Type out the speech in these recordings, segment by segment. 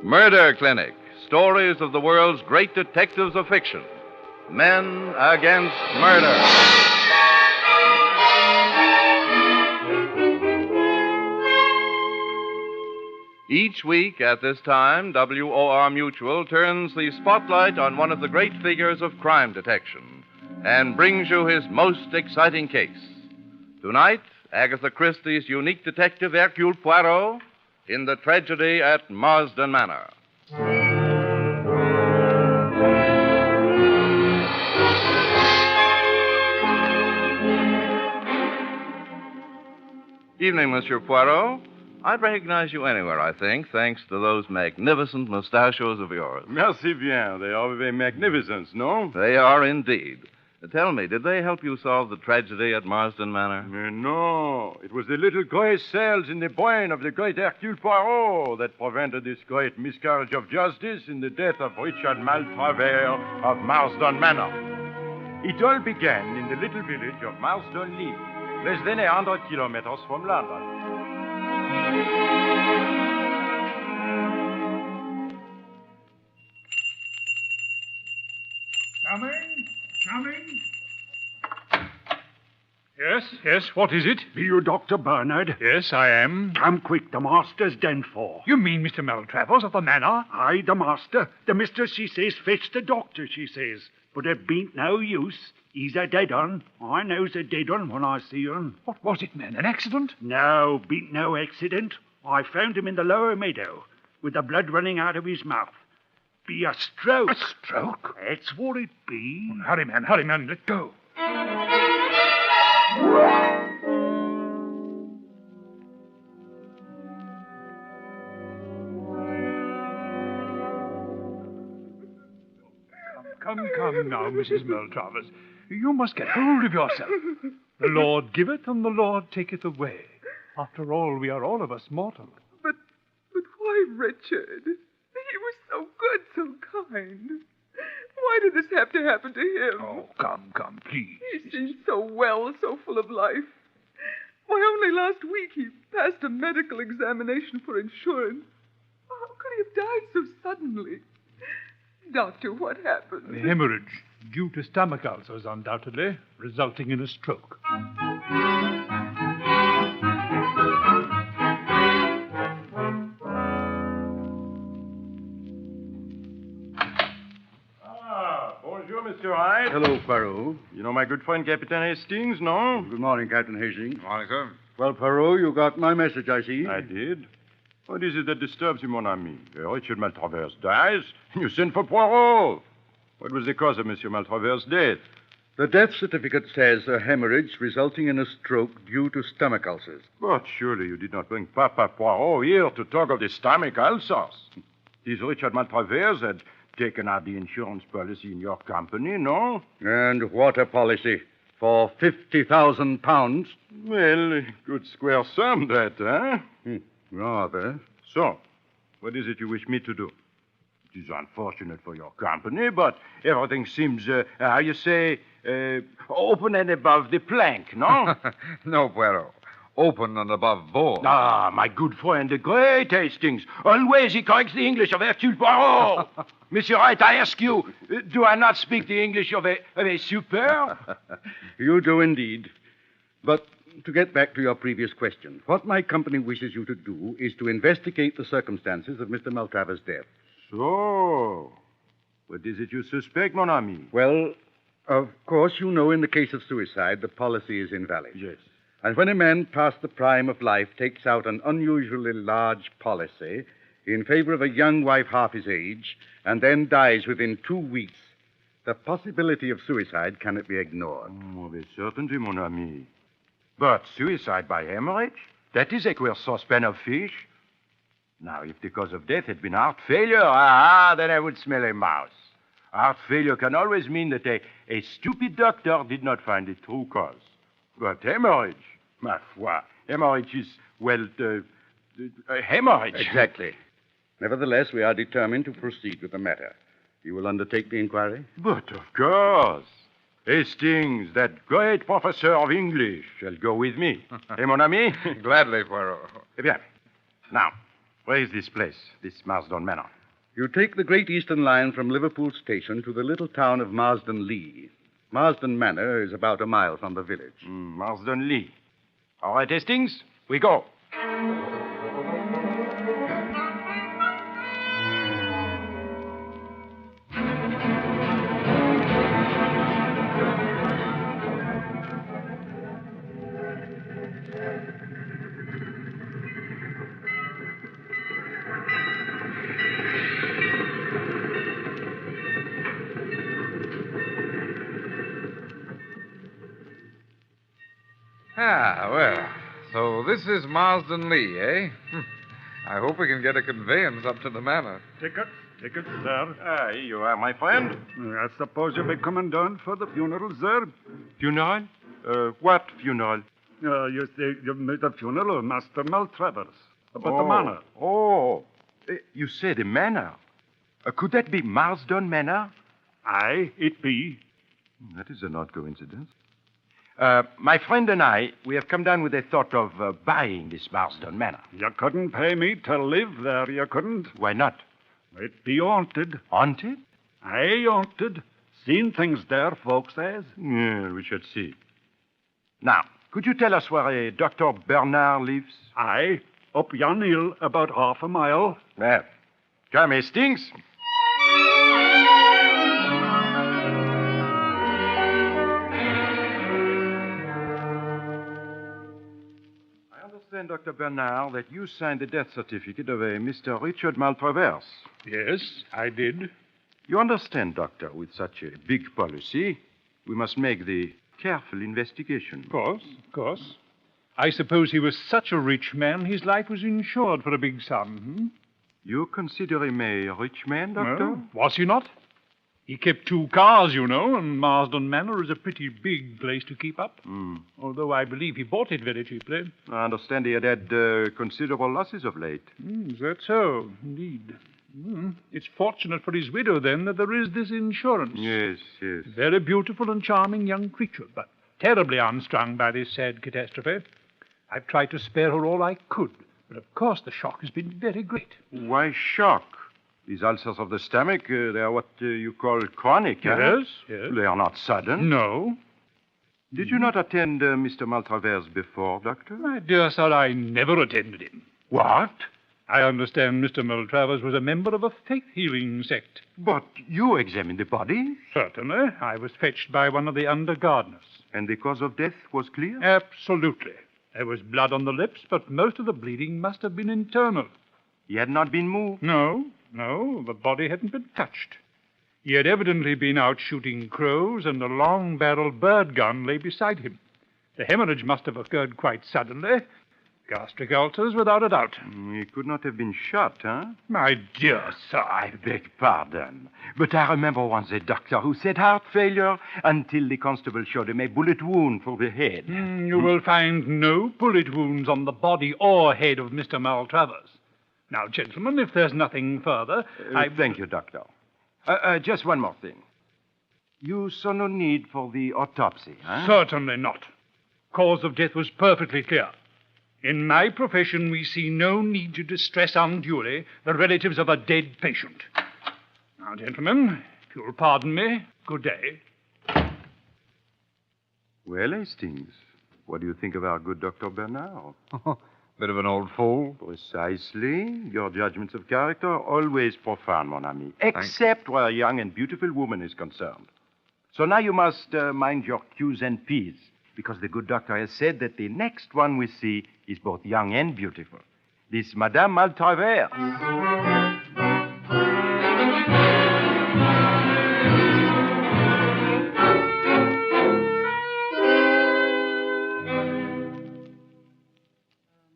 Murder Clinic. Stories of the world's great detectives of fiction. Men Against Murder. Each week at this time, WOR Mutual turns the spotlight on one of the great figures of crime detection and brings you his most exciting case. Tonight, Agatha Christie's unique detective Hercule Poirot in the Tragedy at Marsden Manor. Evening, Monsieur Poirot. I'd recognize you anywhere, I think, thanks to those magnificent mustachios of yours. Merci bien. They are very magnificent, no? They are indeed. Tell me, did they help you solve the tragedy at Marsden Manor? No. It was the little gray cells in the brain of the great Hercule Poirot that prevented this great miscarriage of justice in the death of Richard Maltravers of Marsden Manor. It all began in the little village of Marsden Lee, less than 100 kilometers from London. Coming. Yes, what is it? Be you Dr. Bernard? Yes, I am. Come quick, the master's done for. You mean Mr. Maltravers of the manor? Aye, the master. The mistress, she says, fetch the doctor, she says. But it bean't no use. He's a dead un. I knows a dead un when I see un. What was it, man? An accident? No, bean't no accident. I found him in the lower meadow, with the blood running out of his mouth. Be a stroke. A stroke? That's what it be. Well, hurry, man, let go. Come now, Mrs. Maltravers. You must get hold of yourself. The Lord giveth and the Lord taketh away. After all, we are all of us mortal. But why, Richard? He was so good, so kind. Why did this have to happen to him? Oh, come, please. He seemed so well, so full of life. Why, only last week he passed a medical examination for insurance. How could he have died so suddenly? Doctor, what happened? Hemorrhage due to stomach ulcers, undoubtedly, resulting in a stroke. Bonjour, Mr. Hyde. Hello, Poirot. You know my good friend Captain Hastings, no? Good morning, Captain Hastings. Morning, sir. Well, Poirot, you got my message, I see. I did. What is it that disturbs you, mon ami? Richard Maltravers dies, and you send for Poirot. What was the cause of Monsieur Maltravers' death? The death certificate says a hemorrhage resulting in a stroke due to stomach ulcers. But surely you did not bring Papa Poirot here to talk of the stomach ulcers. This Richard Maltravers had taken out the insurance policy in your company, no? And what a policy. For £50,000. Well, a good square sum, that, huh? Rather. So, what is it you wish me to do? It is unfortunate for your company, but everything seems, how you say, open and above the plank, no? No, Poirot. Open and above board. Ah, my good friend, the great Hastings. Always he corrects the English of Hercule Poirot. Monsieur Wright, I ask you, do I not speak the English of a superb? You do indeed. But to get back to your previous question, what my company wishes you to do is to investigate the circumstances of Mr. Maltravers' death. So, what is it you suspect, mon ami? Well, of course, you know in the case of suicide, the policy is invalid. Yes. And when a man past the prime of life takes out an unusually large policy in favor of a young wife half his age and then dies within 2 weeks, the possibility of suicide cannot be ignored. Oh, with certainty, mon ami. But suicide by hemorrhage? That is a queer saucepan of fish. Now, if the cause of death had been heart failure, then I would smell a mouse. Heart failure can always mean that a stupid doctor did not find the true cause. But hemorrhage, ma foi, hemorrhage is, well, hemorrhage. Exactly. Nevertheless, we are determined to proceed with the matter. You will undertake the inquiry? But of course. Hastings, that great professor of English, shall go with me. Eh, mon ami? Gladly, Poirot. Eh bien. Now, Where is this place, this Marsden Manor? You take the Great Eastern Line from Liverpool Station to the little town of Marsden Lee. Marsden Manor is about a mile from the village. Marsden Lee. All right, Hastings, we go. Ah, well, so this is Marsden Lee, eh? I hope we can get a conveyance up to the manor. Tickets, sir. Here you are, my friend. I suppose you'll be coming down for the funeral, sir. Funeral? What funeral? You say you made the funeral of Master Maltravers. About the manor. Oh, you say the manor. Could that be Marsden Manor? Aye, it be. That is an odd coincidence. My friend and I, we have come down with a thought of buying this Marsden Manor. You couldn't pay me to live there, you couldn't. Why not? It be haunted. Haunted? Aye, haunted. Seen things there, folks says. Yeah, we should see. Now, could you tell us where a Dr. Bernard lives? Aye, up yon hill about half a mile. Well, come, Hastings. I understand, Dr. Bernard, that you signed the death certificate of a Mr. Richard Maltravers. Yes, I did. You understand, Doctor, with such a big policy, we must make the careful investigation. Of course. I suppose he was such a rich man, his life was insured for a big sum, You consider him a rich man, Doctor? Well, was he not? He kept 2 cars, you know, and Marsden Manor is a pretty big place to keep up. Although I believe he bought it very cheaply. I understand he had considerable losses of late. Is that so? Indeed. It's fortunate for his widow, then, that there is this insurance. Yes. Very beautiful and charming young creature, but terribly unstrung by this sad catastrophe. I've tried to spare her all I could, but of course the shock has been very great. Why shock? These ulcers of the stomach, they are what you call chronic, Yes. They are not sudden. No. Did you not attend Mr. Maltravers before, Doctor? My dear sir, I never attended him. What? I understand Mr. Maltravers was a member of a faith-healing sect. But you examined the body, Certainly. I was fetched by one of the under-gardeners. and the cause of death was clear? Absolutely. There was blood on the lips, but most of the bleeding must have been internal. He had not been moved. No, the body hadn't been touched. He had evidently been out shooting crows, and a long-barreled bird gun lay beside him. The hemorrhage must have occurred quite suddenly. Gastric ulcers, without a doubt. He could not have been shot, My dear sir, I beg pardon, but I remember once a doctor who said heart failure until the constable showed him a bullet wound for the head. You will find no bullet wounds on the body or head of Mr. Maltravers. Now, gentlemen, if there's nothing further, Thank you, Doctor. Just one more thing. You saw no need for the autopsy, Certainly not. Cause of death was perfectly clear. In my profession, we see no need to distress unduly the relatives of a dead patient. Now, gentlemen, if you'll pardon me, good day. Well, Hastings, what do you think of our good Dr. Bernard? Bit of an old fool. Precisely. Your judgments of character are always profound, mon ami, except where a young and beautiful woman is concerned. So now you must mind your Q's and P's, because the good doctor has said that the next one we see is both young and beautiful. This Madame Maltravers.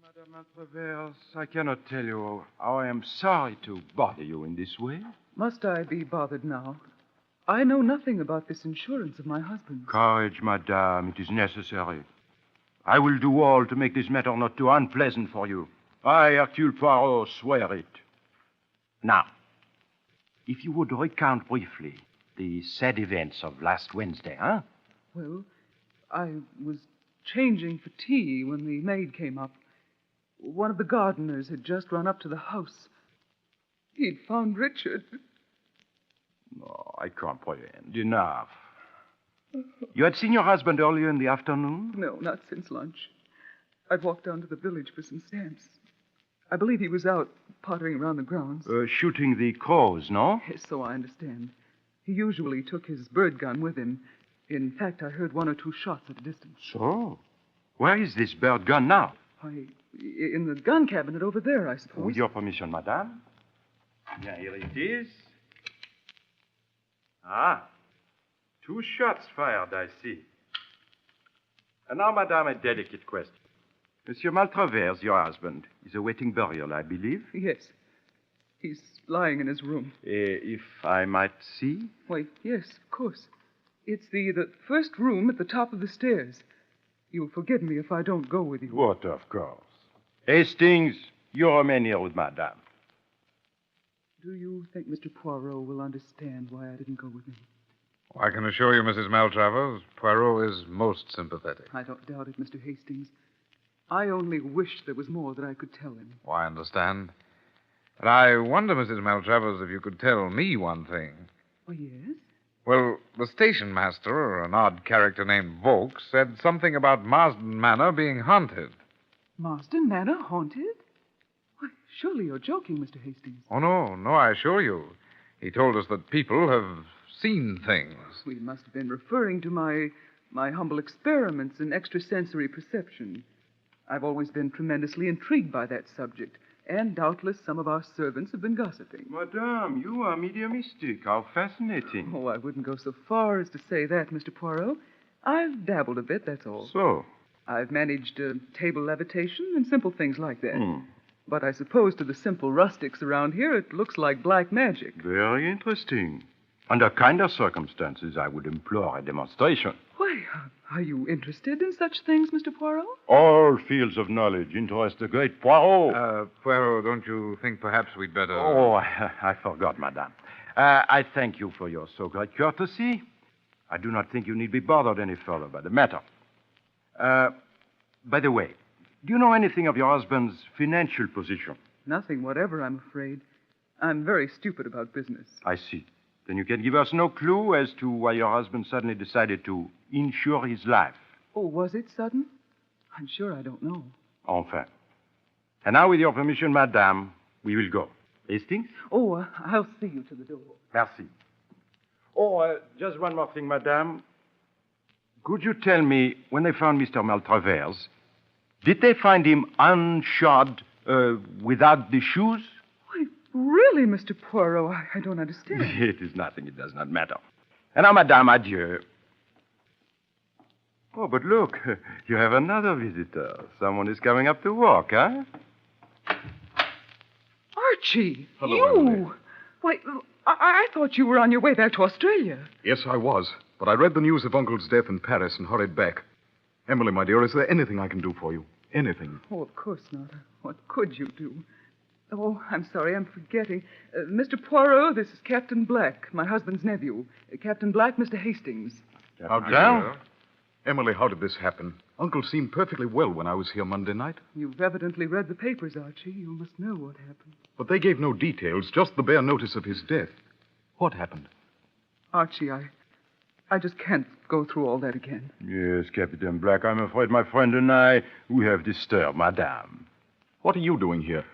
Madame Maltravers, I cannot tell you how I am sorry to bother you in this way. Must I be bothered now? I know nothing about this insurance of my husband's. Courage, madame. It is necessary. I will do all to make this matter not too unpleasant for you. I, Hercule Poirot, swear it. Now, if you would recount briefly the sad events of last Wednesday, Well, I was changing for tea when the maid came up. One of the gardeners had just run up to the house. He'd found Richard. No, I comprehend. Enough. You had seen your husband earlier in the afternoon? No, not since lunch. I'd walked down to the village for some stamps. I believe he was out pottering around the grounds. Shooting the crows, no? Yes, so I understand. He usually took his bird gun with him. In fact, I heard 1 or 2 shots at a distance. So? Where is this bird gun now? In the gun cabinet over there, I suppose. With your permission, madame. Yeah, here it is. Ah. 2 shots fired, I see. And now, madame, a delicate question. Monsieur Maltravers, your husband, is awaiting burial, I believe. Yes. He's lying in his room. If I might see? Why, yes, of course. It's the first room at the top of the stairs. You'll forgive me if I don't go with you. What, of course. Hastings, you remain here with madame. Do you think Mr. Poirot will understand why I didn't go with him? I can assure you, Mrs. Maltravers, Poirot is most sympathetic. I don't doubt it, Mr. Hastings. I only wish there was more that I could tell him. Oh, I understand. But I wonder, Mrs. Maltravers, if you could tell me one thing. Oh, yes? Well, the station master, an odd character named Volk, said something about Marsden Manor being haunted. Marsden Manor haunted? Why, surely you're joking, Mr. Hastings. Oh, no, I assure you. He told us that people have seen things. We must have been referring to my humble experiments in extrasensory perception. I've always been tremendously intrigued by that subject, and doubtless some of our servants have been gossiping. Madame, you are mediumistic. How fascinating. Oh, I wouldn't go so far as to say that, Mr. Poirot. I've dabbled a bit, that's all. So? I've managed table levitation and simple things like that. But I suppose to the simple rustics around here, it looks like black magic. Very interesting. Under kinder circumstances, I would implore a demonstration. Why, are you interested in such things, Mr. Poirot? All fields of knowledge interest the great Poirot. Poirot, don't you think perhaps we'd better... Oh, I forgot, madame. I thank you for your so great courtesy. I do not think you need be bothered any further by the matter. By the way, do you know anything of your husband's financial position? Nothing whatever, I'm afraid. I'm very stupid about business. I see. Then you can give us no clue as to why your husband suddenly decided to insure his life. Oh, was it sudden? I'm sure I don't know. Enfin. And now, with your permission, madame, we will go. Hastings? Oh, I'll see you to the door. Merci. Oh, just one more thing, madame. Could you tell me, when they found Mr. Maltravers, did they find him unshod, without the shoes? Why, really, Mr. Poirot, I don't understand. It is nothing. It does not matter. And now, madame, adieu. Oh, but look, you have another visitor. Someone is coming up to walk, huh? Archie! Hello, Emily. Why, I thought you were on your way back to Australia. Yes, I was. But I read the news of Uncle's death in Paris and hurried back. Emily, my dear, is there anything I can do for you? Anything? Oh, of course not. What could you do? Oh, I'm sorry, I'm forgetting. Mr. Poirot, this is Captain Black, my husband's nephew. Captain Black, Mr. Hastings. How do you do? Emily, how did this happen? Uncle seemed perfectly well when I was here Monday night. You've evidently read the papers, Archie. You must know what happened. But they gave no details, just the bare notice of his death. What happened? Archie, I just can't go through all that again. Yes, Captain Black, I'm afraid my friend and I, we have disturbed madame. What are you doing here?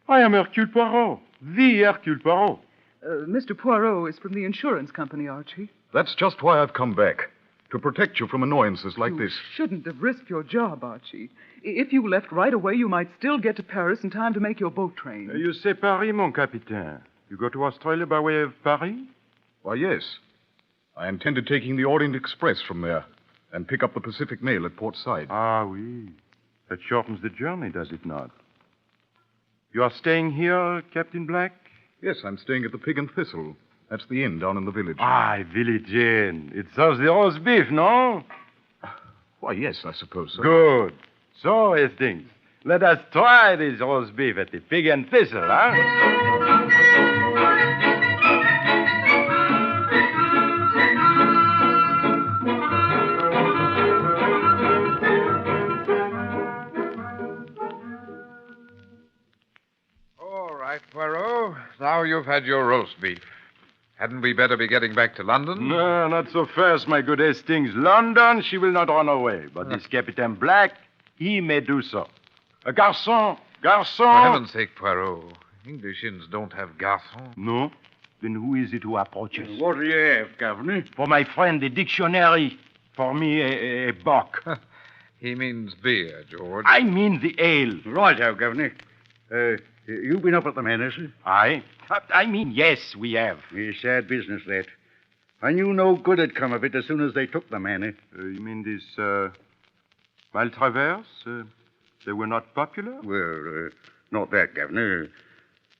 I am Hercule Poirot, the Hercule Poirot. Mr. Poirot is from the insurance company, Archie. That's just why I've come back. To protect you from annoyances like You this. shouldn't have risked your job, Archie. If you left right away, you might still get to Paris in time to make your boat train. You say Paris, mon capitaine. You go to Australia by way of Paris? Why, yes. I intended taking the Orient Express from there and pick up the Pacific Mail at Port Said. Ah, oui. That shortens the journey, does it not? You are staying here, Captain Black? Yes, I'm staying at the Pig and Thistle. That's the inn down in the village. Ah, village inn. It serves the roast beef, no? Why, yes, I suppose so. Good. So, Hastings, let us try this roast beef at the Pig and Thistle, huh? now you've had your roast beef. Hadn't we better be getting back to London? No, not so fast, my good Hastings. London, she will not run away. But this Captain Black, he may do so. Garçon! For heaven's sake, Poirot. English inns don't have garçon. No? Then who is it who approaches? What do you have, Governor? For my friend, the dictionary. For me, a bock. He means beer, George. I mean the ale. Right-o, Governor. You've been up at the manor, sir? I mean, yes, we have. A sad business, that. I knew no good had come of it as soon as they took the manor. You mean this, Maltravers? They were not popular? Well, not that, Governor.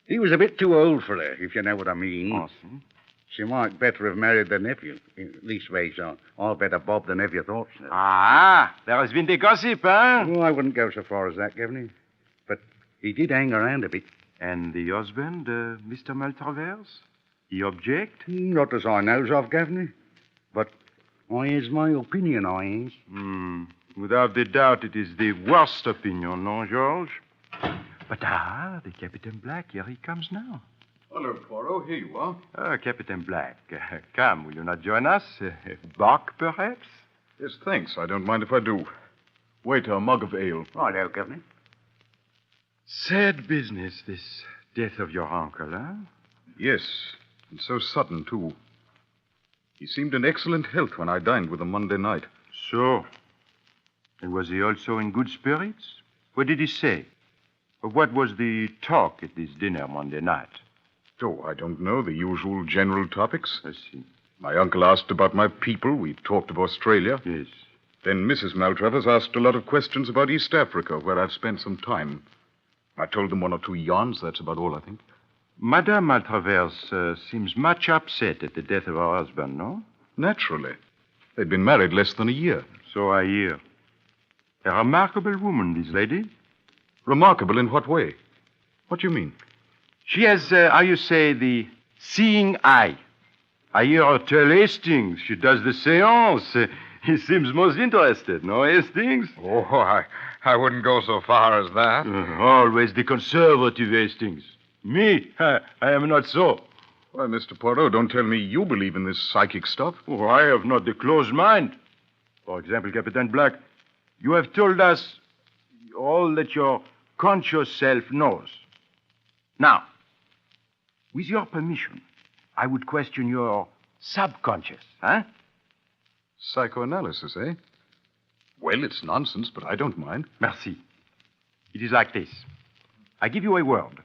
He was a bit too old for her, if you know what I mean. Awesome. She might better have married the nephew. Leastways, I'll bet a bob the nephew thought so. Ah, there has been the gossip, huh? Oh, I wouldn't go so far as that, Governor. But he did hang around a bit. And the husband, Mr. Maltravers? He object? Not as I knows of, Governor. But I has my opinion, I has. Without the doubt, it is the worst opinion, no, George? But the Captain Black, here he comes now. Hello, Poirot. Here you are. Captain Black, come, will you not join us? Bock, perhaps? Yes, thanks. I don't mind if I do. Waiter, a mug of ale. Righto, Governor. Sad business, this death of your uncle, huh? Yes, and so sudden, too. He seemed in excellent health when I dined with him Monday night. So? And was he also in good spirits? What did he say? What was the talk at this dinner Monday night? Oh, I don't know. The usual general topics. I see. My uncle asked about my people. We talked of Australia. Yes. Then Mrs. Maltravers asked a lot of questions about East Africa, where I've spent some time. I told them one or two yarns. That's about all, I think. Madame Maltravers seems much upset at the death of her husband, no? Naturally. They'd been married less than a year. So I hear. A remarkable woman, this lady. Remarkable in what way? What do you mean? She has, how you say, the seeing eye. I hear her tell Hastings she does the seance. He seems most interested, no, Hastings? Oh, I wouldn't go so far as that. Always the conservative Hastings. Me, I am not so. Why, Mr. Poirot, don't tell me you believe in this psychic stuff. Oh, I have not the closed mind. For example, Captain Black, you have told us all that your conscious self knows. Now, with your permission, I would question your subconscious, huh? Psychoanalysis, eh? Well, it's nonsense, but I don't mind. Merci. It is like this. I give you a word.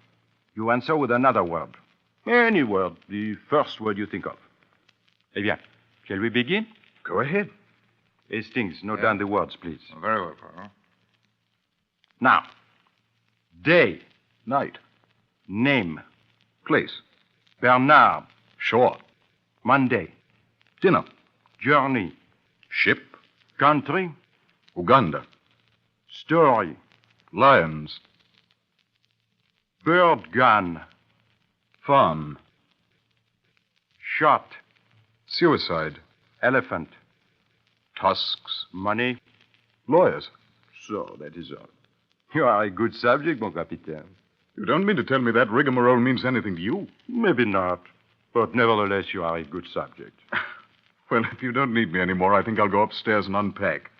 You answer with another word. Any word, the first word you think of. Eh bien, shall we begin? Go ahead. Hastings, note down the words, please. Very well, Poirot. Now, day, Night. name, Place. Bernard, Shore. Monday, Dinner. journey, Ship. country, Uganda. story, Lions. bird gun, Farm. shot, Suicide. elephant, Tusks. money. Lawyers. So, that is all. You are a good subject, mon capitaine. You don't mean to tell me that rigmarole means anything to you? Maybe not, but nevertheless, you are a good subject. Well, if you don't need me anymore, I think I'll go upstairs and unpack.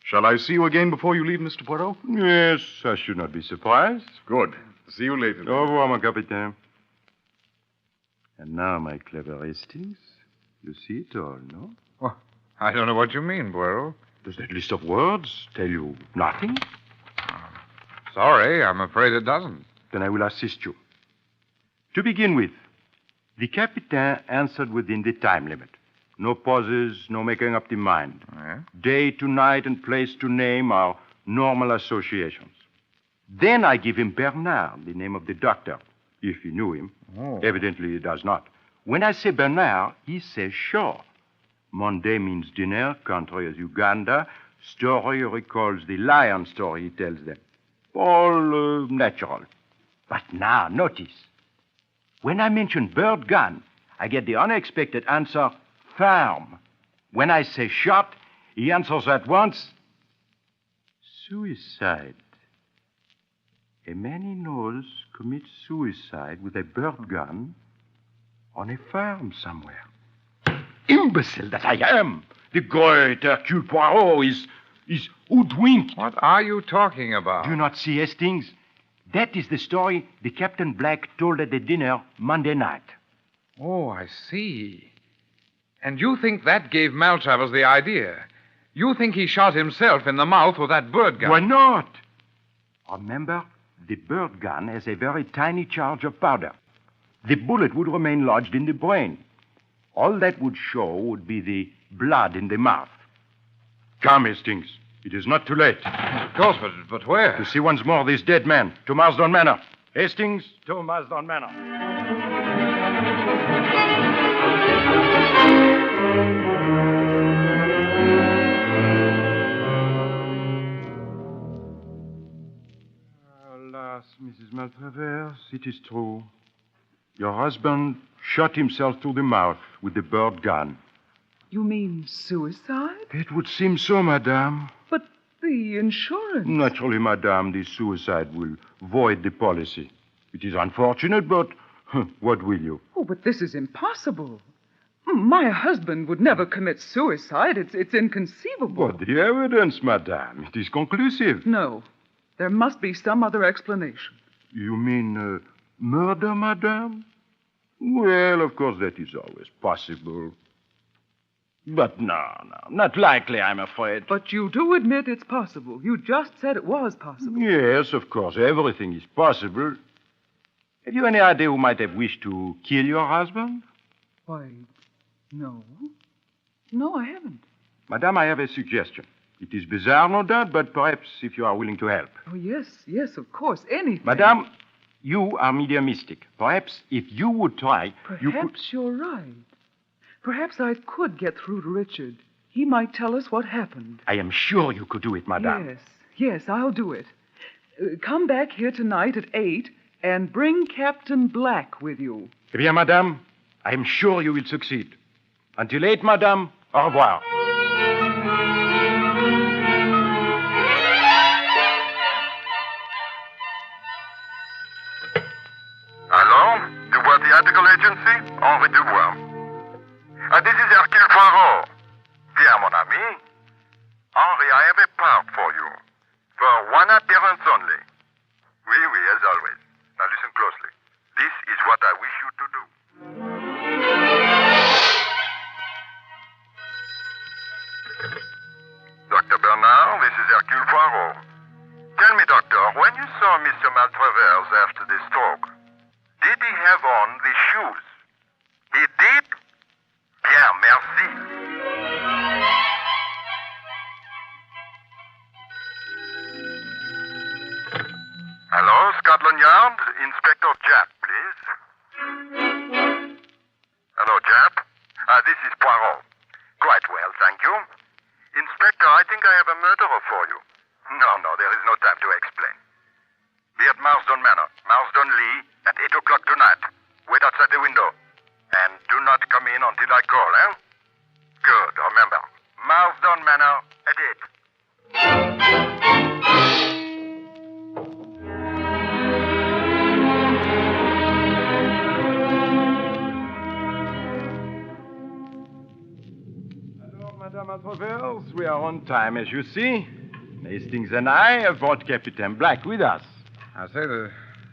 Shall I see you again before you leave, Mr. Poirot? Yes, I should not be surprised. Good. See you later. Au revoir, mon capitaine. And now, my clever Hastings, you see it all, no? Well, I don't know what you mean, Poirot. Does that list of words tell you nothing? Sorry, I'm afraid it doesn't. Then I will assist you. To begin with, the Capitaine answered within the time limit. No pauses, no making up the mind. Yeah? Day to night and place to name are normal associations. Then I give him Bernard, the name of the doctor, if he knew him. Oh. Evidently he does not. When I say Bernard, he says sure. Monday means dinner, country is Uganda. Story recalls the lion story he tells them. All natural. But now, notice. When I mention bird gun, I get the unexpected answer, farm. When I say shot, he answers at once, suicide. A man he knows commits suicide with a bird gun on a farm somewhere. Imbecile that I am! The great Hercule Poirot is hoodwinked. What are you talking about? Do you not see, Hastings? That is the story the Captain Black told at the dinner Monday night. Oh, I see. And you think that gave Maltravers the idea? You think he shot himself in the mouth with that bird gun? Why not? Remember, the bird gun has a very tiny charge of powder. The bullet would remain lodged in the brain. All that would show would be the blood in the mouth. Come, Hastings. It is not too late. Of course, but where? To see once more this dead man, to Marsden Manor. Hastings, to Marsden Manor. Alas, Mrs. Maltravers, it is true. Your husband shot himself through the mouth with the bird gun. You mean suicide? It would seem so, madame. But the insurance... Naturally, madame, the suicide will void the policy. It is unfortunate, but what will you? Oh, but this is impossible. My husband would never commit suicide. It's inconceivable. But the evidence, madame, it is conclusive. No. There must be some other explanation. You mean murder, madame? Well, of course, that is always possible. But no, not likely, I'm afraid. But you do admit it's possible. You just said it was possible. Yes, of course, everything is possible. Have you any idea who might have wished to kill your husband? Why, no. No, I haven't. Madame, I have a suggestion. It is bizarre, no doubt, but perhaps if you are willing to help. Oh, yes, of course, anything. Madame, you are mediumistic. Perhaps if you would try, you could... Perhaps you're right. Perhaps I could get through to Richard. He might tell us what happened. I am sure you could do it, madame. Yes, I'll do it. Come back here tonight at 8 and bring Captain Black with you. Eh bien, madame, I am sure you will succeed. Until 8, madame, au revoir. Hello? Dubois Theatrical Agency? Henri Dubois. This is Hercule Poirot. Dear mon ami. Henri, I have a part for you. For one appearance only. Oui, as always. Now listen closely. This is what I wish you to do. Dr. Bernard, this is Hercule Poirot. Tell me, doctor, when you saw Mr. Maltravers after the stroke, did he have on the shoes? He did? Bien, merci. Hello, Scotland Yard. Inspector Japp, please. Hello, Japp. This is Poirot. Quite well, thank you. Inspector, I think I have a murderer for you. No, there is no time to explain. Be at Marsden Manor, Marsden Lee, at 8 o'clock tonight. Wait outside the window. And do not come in until I call, eh? Good, remember. Marsden Manor at 8. Hello, Madame Maltravers. We are on time, as you see. Hastings and I have brought Captain Black with us. I say there's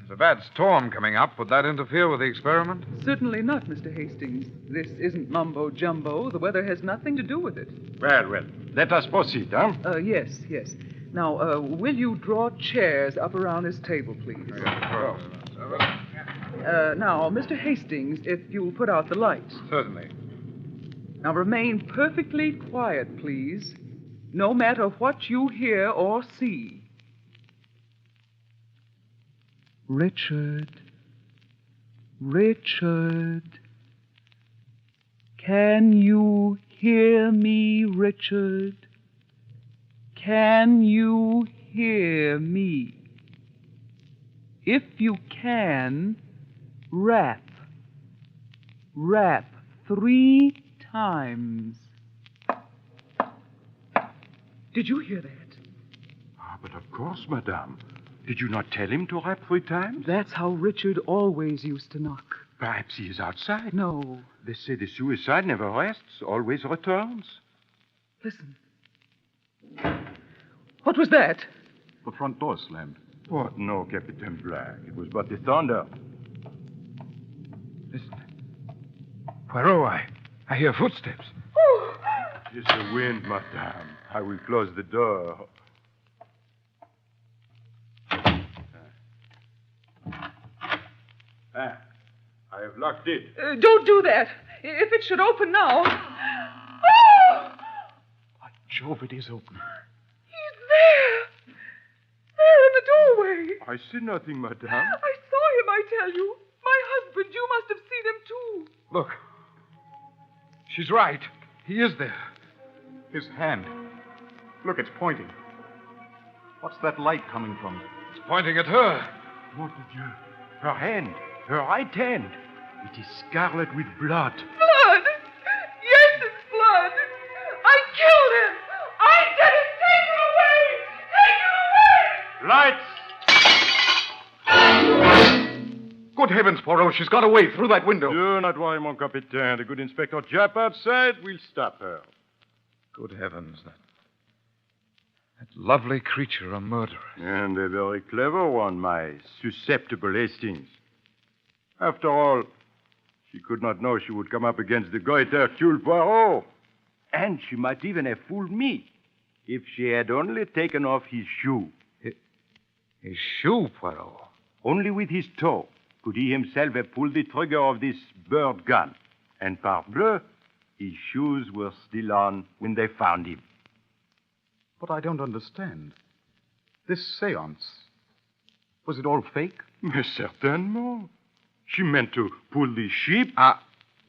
a bad storm coming up. Would that interfere with the experiment? Certainly not, Mr. Hastings. This isn't mumbo-jumbo. The weather has nothing to do with it. Well, let us proceed, huh? Yes. Now, will you draw chairs up around this table, please? Now, Mr. Hastings, if you'll put out the light. Certainly. Now, remain perfectly quiet, please, no matter what you hear or see. Richard. Can you hear me, Richard? Can you hear me? If you can, rap. Rap 3 times. Did you hear that? But of course, madame. Did you not tell him to rap 3 times? That's how Richard always used to knock. Perhaps he is outside. No. They say the suicide never rests, always returns. Listen. What was that? The front door slammed. What? No, Captain Black. It was but the thunder. Listen. Poirot, I hear footsteps. Oh! It is the wind, madame. I will close the door. I have locked it. Don't do that. If it should open now. Oh! By Jove, it is open. He's there. There in the doorway. I see nothing, madame. I saw him, I tell you. My husband, you must have seen him, too. Look. She's right. He is there. His hand. Look, it's pointing. What's that light coming from? It's pointing at her. What did you... Her hand. Her right hand. It is scarlet with blood. Blood? Yes, it's blood. I killed him. I did it. Take him away. Take him away. Lights! Good heavens, Poirot, she's got away through that window. Do not worry, mon capitaine. The good Inspector Japp outside will stop her. Good heavens, that lovely creature, a murderer. And a very clever one, my susceptible Hastings. After all, she could not know she would come up against the great Hercule Poirot. And she might even have fooled me if she had only taken off his shoe. His shoe, Poirot? Only with his toe could he himself have pulled the trigger of this bird gun. And parbleu, his shoes were still on when they found him. But I don't understand. This seance, was it all fake? Mais certainement. She meant to pull the sheep.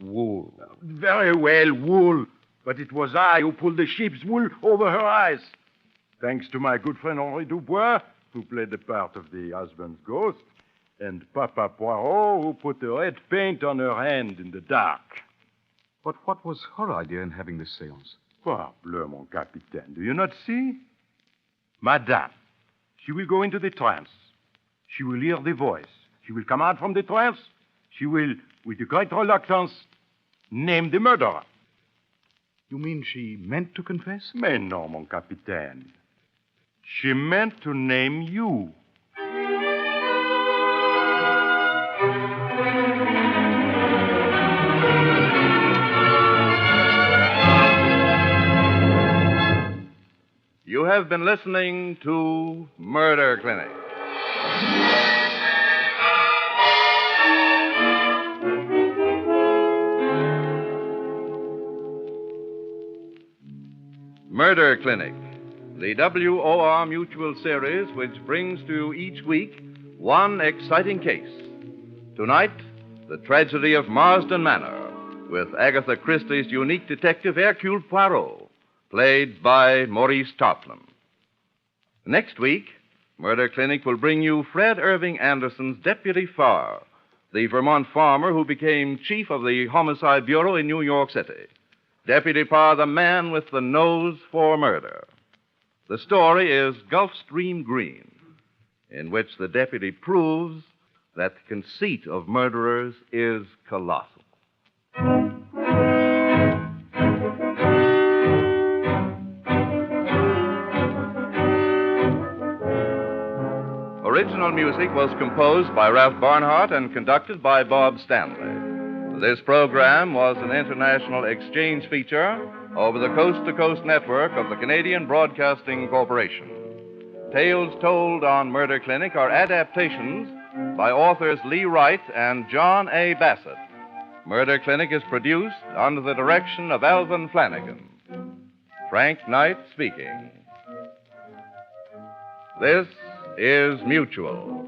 Wool. Very well, wool. But it was I who pulled the sheep's wool over her eyes. Thanks to my good friend Henri Dubois, who played the part of the husband's ghost, and Papa Poirot, who put the red paint on her hand in the dark. But what was her idea in having this seance? Parbleu, mon capitaine. Do you not see? Madame, she will go into the trance. She will hear the voice. She will come out from the trance. She will, with a great reluctance, name the murderer. You mean she meant to confess? Mais non, mon capitaine. She meant to name you. You have been listening to Murder Clinic. Murder Clinic, the WOR Mutual series which brings to you each week one exciting case. Tonight, the tragedy of Marsden Manor, with Agatha Christie's unique detective Hercule Poirot, played by Maurice Tarplin. Next week, Murder Clinic will bring you Fred Irving Anderson's Deputy Farr, the Vermont farmer who became chief of the Homicide Bureau in New York City. Deputy Parr, the man with the nose for murder. The story is Gulfstream Green, in which the deputy proves that the conceit of murderers is colossal. Original music was composed by Ralph Barnhart and conducted by Bob Stanley. This program was an international exchange feature over the coast-to-coast network of the Canadian Broadcasting Corporation. Tales told on Murder Clinic are adaptations by authors Lee Wright and John A. Bassett. Murder Clinic is produced under the direction of Alvin Flanagan. Frank Knight speaking. This is Mutual.